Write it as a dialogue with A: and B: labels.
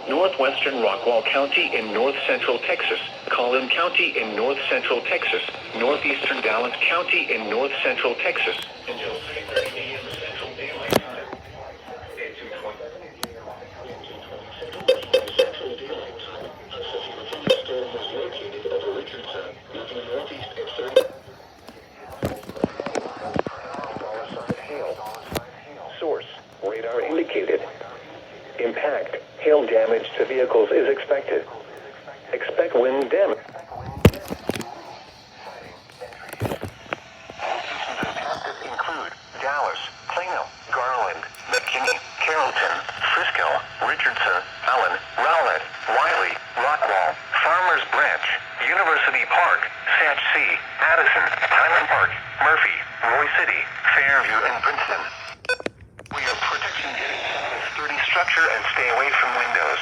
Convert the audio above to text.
A: Northwestern Rockwall County in north-central Texas, Collin County in north-central Texas, northeastern Dallas County in north-central Texas, until 3:30 a.m. Central Daylight Time. At 2:20 Central Daylight Time, a severe thunderstorm was located over Richardson, moving northeast at 30. Hail. Source, radar indicated. Impact, hail damage to vehicles is expected. Expect wind damage. Locations impacted include Dallas, Plano, Garland, McKinney, Carrollton, Frisco, Richardson, Allen, Rowlett, Wiley, Rockwall, Farmers Branch, University Park, Satch City, Addison, Highland Park, Murphy, Roy City, Fairview, and Princeton. We are protection getting 30 structure and stay away from windows.